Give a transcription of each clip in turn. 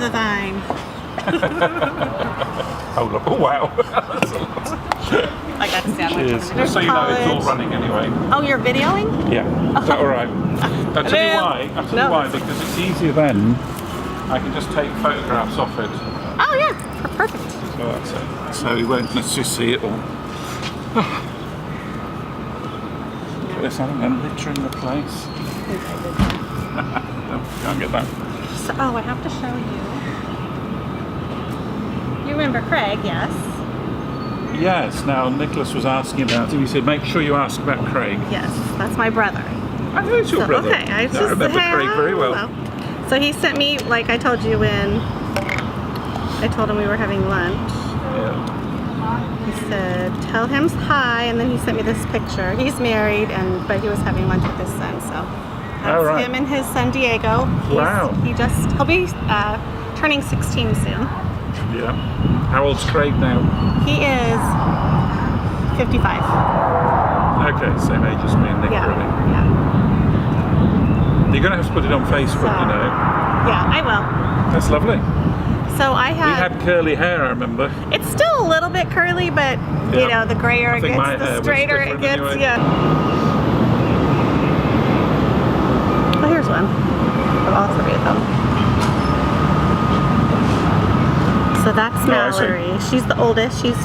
the vine. Oh, look. Oh, wow. I got to stand Cheers. with Just so you know, it's all running anyway. Oh, you're videoing? Yeah. Is that all right? I'll tell you why. I'll tell you why. Because it's easier then. I can just take photographs off it. Oh, yeah. Perfect. So that's it. So you won't necessarily see it all. Put this on and litter in the place. No, can't get that. So, oh, I have to show you. You remember Craig, yes? Yes. Now Nicholas was asking about him. He said, "Make sure you ask about Craig." Yes, that's my brother. I know it's your brother. Okay, I remember Craig very well. So he sent me, like I told you when I told him we were having lunch. Yeah. He said, "Tell him hi," and then he sent me this picture. He's married, but he was having lunch with his son, so that's him and his son Diego. Wow. He'll be turning 16 soon. Yeah. How old's Craig now? He is 55. Okay, same age as me and Nick, really. Yeah. You're going to have to put it on Facebook, you know. Yeah, I will. That's lovely. So I We had curly hair, I remember. It's still a little bit curly, but you know, the grayer it gets, the straighter it gets. Anyway. Yeah. Well, here's one of all three of them. So that's Mallory. She's the oldest. She's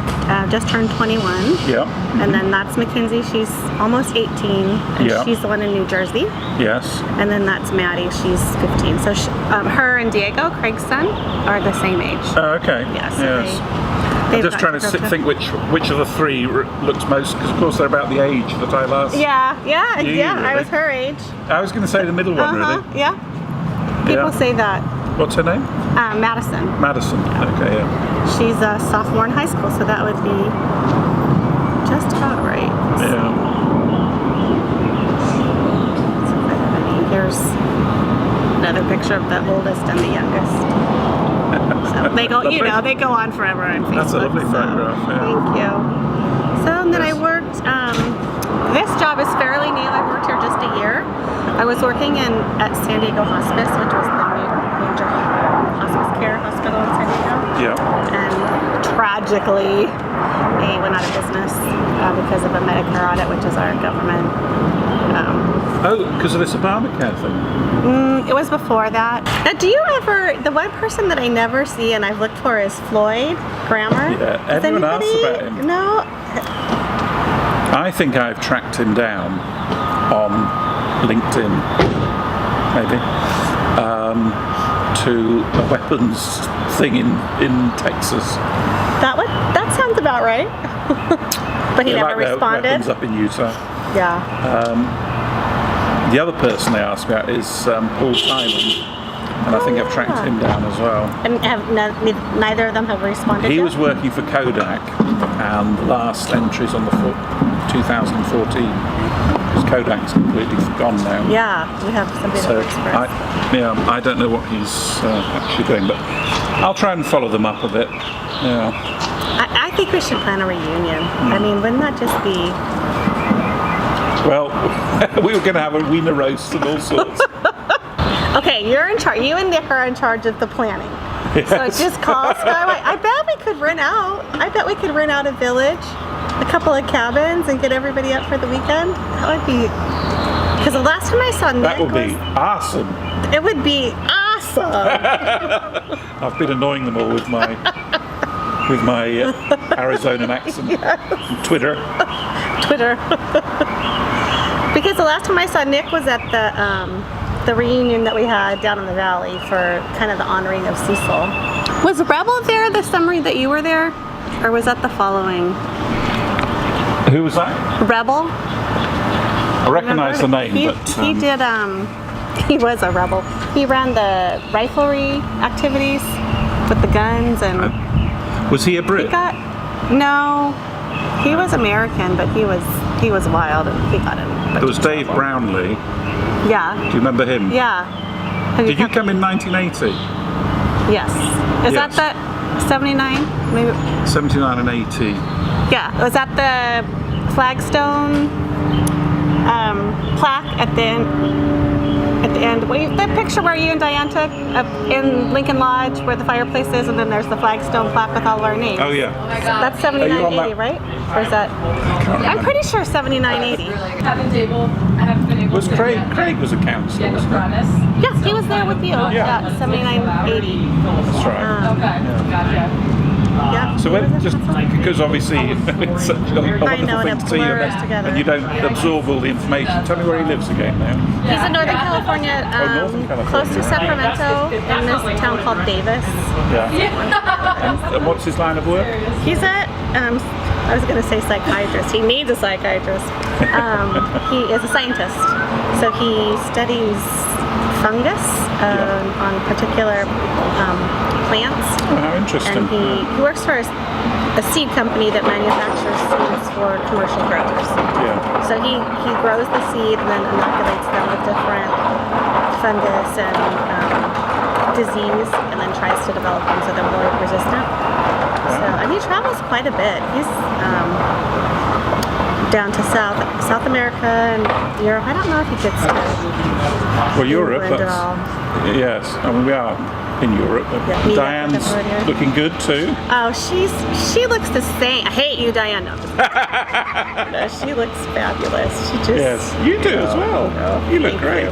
just turned 21. Yeah. And then that's Mackenzie. She's almost 18. And she's the one in New Jersey. Yes. And then that's Maddie. She's 15. So her and Diego, Craig's son, are the same age. Oh, okay. Yeah, so yes. I'm just trying to think which of the three looks most, because of course they're about the age that I last. Yeah. Really? I was her age. I was going to say the middle one, really. Yeah. People say that. What's her name? Madison. Madison. Okay, yeah. She's a sophomore in high school, so that would be just about right. Yeah. Here's another picture of the oldest and the youngest. So they go, they go on forever on Facebook. That's a lovely photograph. Yeah. Thank you. So and then I worked. This job is fairly new. I worked here just a year. I was working at San Diego Hospice, which was the major hospice care hospital in San Diego. Yeah. And tragically, they went out of business because of a Medicare audit, which is our government. Because of this Obamacare thing? It was before that. Do you ever, the one person that I never see and I've looked for is Floyd Grammer. Yeah, everyone asks about him. No. I think I've tracked him down on LinkedIn, maybe, to a weapons thing in Texas. That sounds about right. But he never responded. Weapons up in Utah. Yeah. The other person they asked about is Paul Simon, and I think I've tracked him down as well. And neither of them have responded He yet? was working for Kodak, and the last entries on the 2014, because Kodak's completely gone now. Yeah, we have somebody that works for us. I don't know what he's actually doing, but I'll try and follow them up a bit. Yeah. I think we should plan a reunion. I mean, wouldn't that just be... Well, we were going to have a wiener roast and all sorts. Okay, you're in charge. You and Nick are in charge of the planning. Yes. So just call Skyway. I bet we could rent out a village, a couple of cabins, and get everybody up for the weekend. That would be... Because the last time I saw Nick That would be awesome. It would be awesome. I've been annoying them all with my Arizonan accent. Yes. Twitter. Because the last time I saw Nick was at the reunion that we had down in the valley for kind of the honoring of Cecil. Was Rebel there the summer that you were there? Or was that the following? Who was that? Rebel. I recognize the name, he but... he was a rebel. He ran the riflery activities with the guns and... Was he a Brit? No, he was American, but he was wild and he got in. There was Dave Brownlee. Yeah. Do you remember him? Yeah. Did you come in 1980? Yes. Is that the 79? Maybe. 79 and 80. Yeah. Was that the flagstone plaque at And the picture where you and Diane took in Lincoln Lodge, where the fireplace is, and then there's the flagstone plaque with all our names. Oh yeah. That's 7980, right? Or is that? I'm pretty sure 7980. Was Craig was a counsellor, wasn't he? Yes, he was there with you. Yeah, 7980. That's right. Yeah. So just because obviously it's such a wonderful and thing it to see blurs together. and you don't absorb all the information. Tell me where he lives again now. He's in Northern California, Northern California. close to Sacramento, in this town called Davis. Yeah. And what's his line of work? He's a, I was going to say psychiatrist. He needs a psychiatrist. He is a scientist. So he studies fungus on particular plants. Oh, how interesting. And he works for a seed company that manufactures seeds for commercial growers. Yeah. So he grows the seed and then inoculates them with different fungus and disease, and then tries to develop them so they're more resistant. So, and he travels quite a bit. He's down to South America and Europe. I don't know if he gets to Europe. England at all. Yes, I mean we are in Europe. Yeah. Diane's looking good too. Oh, she looks the same. I hate you, Diane. No, no, she looks fabulous. She just. Yes, you do as well. You look great.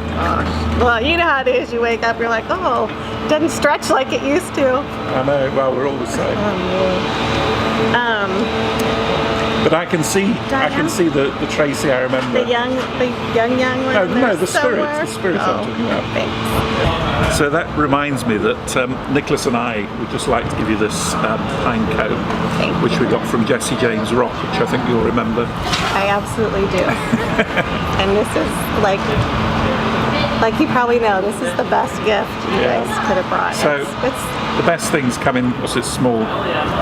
Well, you know how it is. You wake up, you're like, oh, it doesn't stretch like it used to. I know. Well, we're all the same. But I can see the Tracy I remember. The young one. No, the spirit. The spirit I'm talking about. Thanks. So that reminds me that Nicholas and I would just like to give you this pine cone, which we got from Jesse James Rock, which I think you'll remember. I absolutely do. And this is like you probably know, this is the best gift you guys could have brought. So it's the best things come in, what's it, small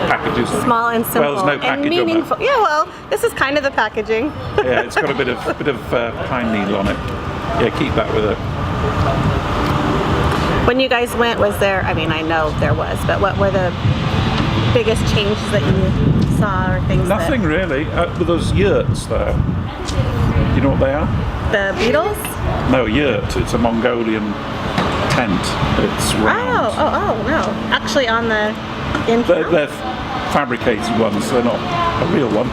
packages? Small and simple. Well, there's no package and meaningful. on that. Yeah, well, this is kind of the packaging. Yeah, it's got a bit of pine needle on it. Yeah, keep that with it. When you guys went, was there, I mean, I know there was, but what were the biggest changes that you saw or things? Nothing really. But there's yurts there. Do you know what they are? The beetles? No, yurt. It's a Mongolian tent. It's round. Oh, no. Actually on the in They're fabricated ones, they're not a real one.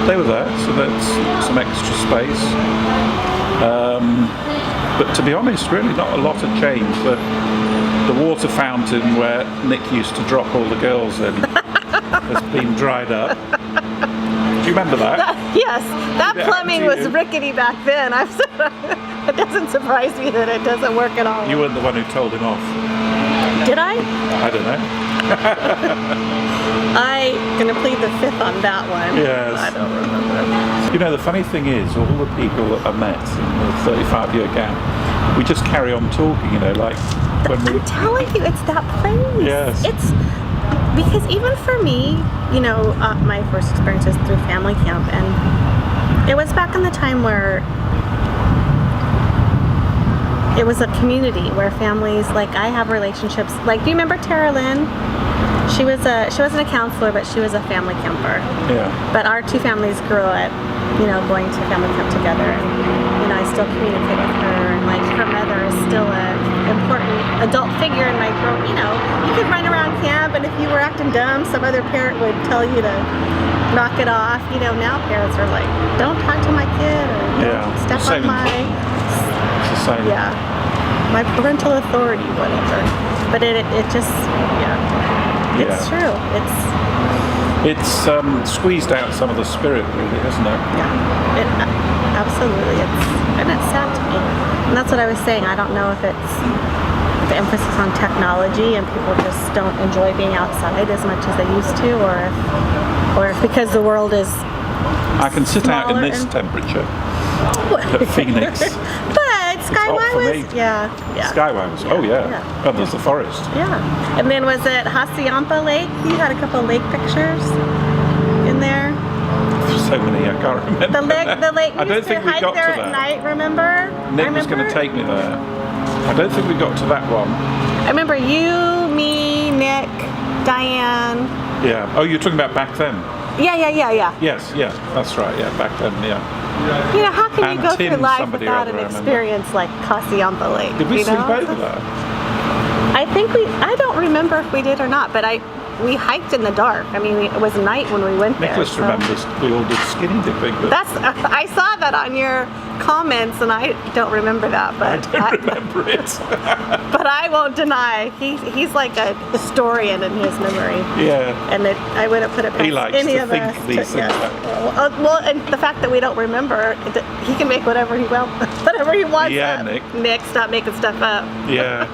They were there, so that's some extra space. But to be honest, really not a lot of change. The water fountain where Nick used to drop all the girls in has been dried up. Do you remember that? Yes, that plumbing was rickety back then. It doesn't surprise me that it doesn't work at all. You weren't the one who told him off. Did I? I don't know. I'm going to plead the fifth on that one. Yes. I don't remember. You know, the funny thing is, all the people that I met in the 35-year gap, we just carry on talking, you know, like when we... I'm telling you, it's that place. Yes. It's... Because even for me, you know, my first experience was through family camp, and it was back in the time where it was a community where families, like I have relationships, like, do you remember Tara Lynn? She wasn't a counselor, but she was a family camper. Yeah. But our two families grew up, you know, going to family camp together, and you know, I still communicate with her, and like her mother is still an important adult figure in my growth. You know, you could run around camp, and if you were acting dumb, some other parent would tell you to knock it off. You know, now parents are like, don't talk to my kid, or don't step on my... It's the same. Yeah, my parental authority, whatever. But it just, it's true. It's squeezed out some of the spirit, really, hasn't it? Yeah, absolutely. It's sad to me. And that's what I was saying. I don't know if it's the emphasis on technology and people just don't enjoy being outside as much as they used to, or if because the world is I can sit out in this temperature at Phoenix. But Skyway was, Skyway was, and there's the forest. Yeah. And then was it Hassayampa Lake? You had a couple lake pictures in there. So many, I can't remember. The lake. I don't think we got there to that. At night, remember? Nick was going to take me there. I don't think we got to that one. I remember you, me, Nick, Diane. Yeah. Oh, you're talking about back then? Yeah. Yes, yeah, that's right. Yeah, back then, yeah. You know, how can And you go Tim, through life somebody without or an other, I remember. experience like Casiamba Lake? Did we you sleep know? over there? I think I don't remember if we did or not, but we hiked in the dark. I mean, it was night when we went there. Nicholas so- remembers we all did skinny dipping. But I saw that on your comments, and I don't remember that, I but don't remember it. but I won't deny he's like a historian in his memory, Yeah. and I wouldn't put it past He likes any to of think us. these things back. Well, and the fact that we don't remember, he can make whatever he wants Yeah, up. Nick. Nick, stop making stuff up. Yeah.